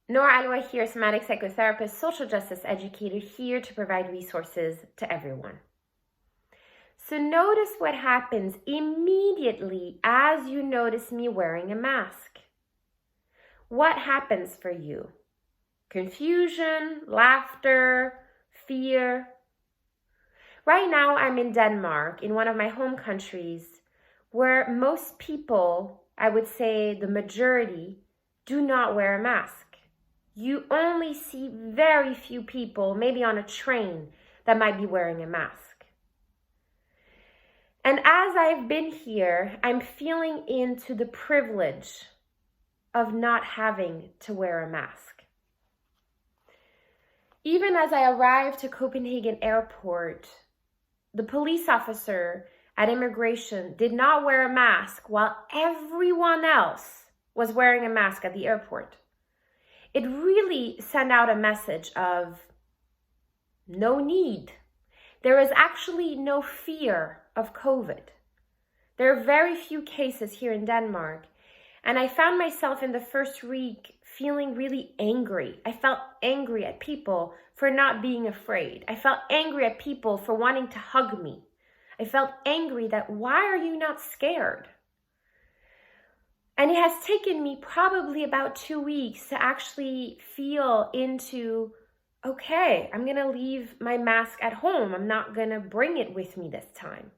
Nora Alwa here, somatic psychotherapist, social justice educator, here to provide resources to everyone. So notice what happens immediately as you notice me wearing a mask. What happens for you? Confusion, laughter, fear. Right now I'm in Denmark, in one of my home countries, where most people, I would say the majority, do not wear a mask. You only see very few people, maybe on a train, that might be wearing a mask. And as I've been here, I'm feeling into the privilege of not having to wear a mask. Even as I arrived to Copenhagen airport, the police officer at immigration did not wear a mask while everyone else was wearing a mask at the airport. It really sent out a message of no need. There is actually no fear of COVID. There are very few cases here in Denmark, and I found myself in the first week feeling really angry. I felt angry at people for not being afraid. I felt angry at people for wanting to hug me. I felt angry that why are you not scared? And it has taken me probably about 2 weeks to actually feel into, okay, I'm going to leave my mask at home. I'm not going to bring it with me this time.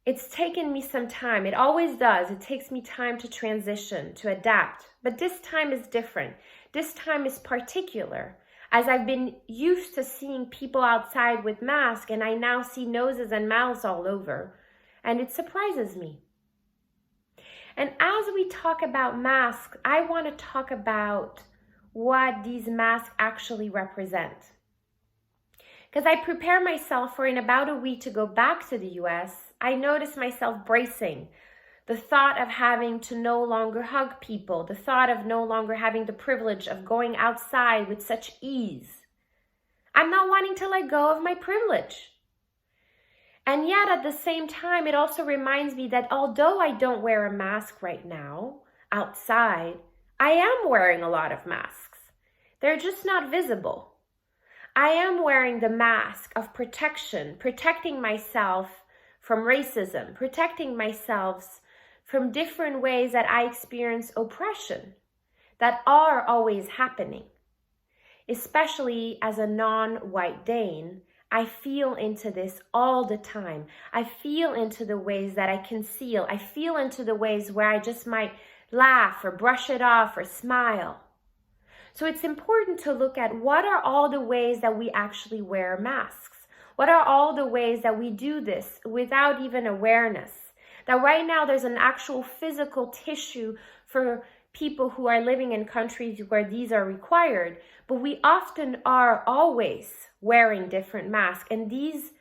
It's taken me some time. It always does. It takes me time to transition, to adapt. But this time is different. This time is particular, as I've been used to seeing people outside with masks, and I now see noses and mouths all over. And it surprises me. And as we talk about masks, I want to talk about what these masks actually represent. Because I prepare myself for in about a week to go back to the US, I notice myself bracing. The thought of having to no longer hug people, the thought of no longer having the privilege of going outside with such ease. I'm not wanting to let go of my privilege. And yet at the same time, it also reminds me that although I don't wear a mask right now outside, I am wearing a lot of masks. They're just not visible. I am wearing the mask of protection, protecting myself from racism, protecting myself from different ways that I experience oppression that are always happening. Especially as a non-white Dane, I feel into this all the time. I feel into the ways that I conceal. I feel into the ways where I just might laugh or brush it off or smile. So it's important to look at what are all the ways that we actually wear masks. What are all the ways that we do this without even awareness? That right now there's an actual physical tissue for people who are living in countries where these are required, but we often are always wearing different masks, and these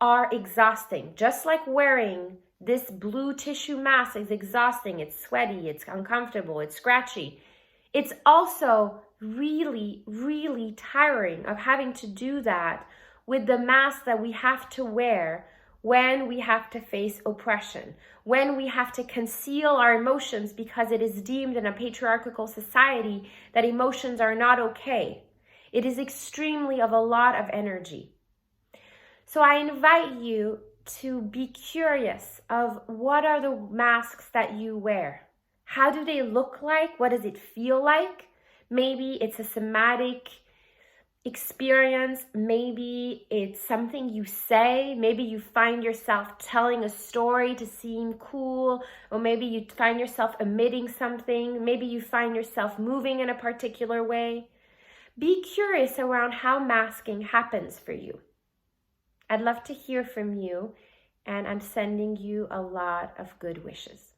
are exhausting. Just like wearing this blue tissue mask is exhausting, it's sweaty, it's uncomfortable, it's scratchy. It's also really, really tiring of having to do that with the mask that we have to wear when we have to face oppression, when we have to conceal our emotions because it is deemed in a patriarchal society that emotions are not okay. It is extremely of a lot of energy. So I invite you to be curious of what are the masks that you wear? How do they look like? What does it feel like? Maybe it's a somatic experience, maybe it's something you say, maybe you find yourself telling a story to seem cool, or maybe you find yourself emitting something, maybe you find yourself moving in a particular way. Be curious around how masking happens for you. I'd love to hear from you, and I'm sending you a lot of good wishes.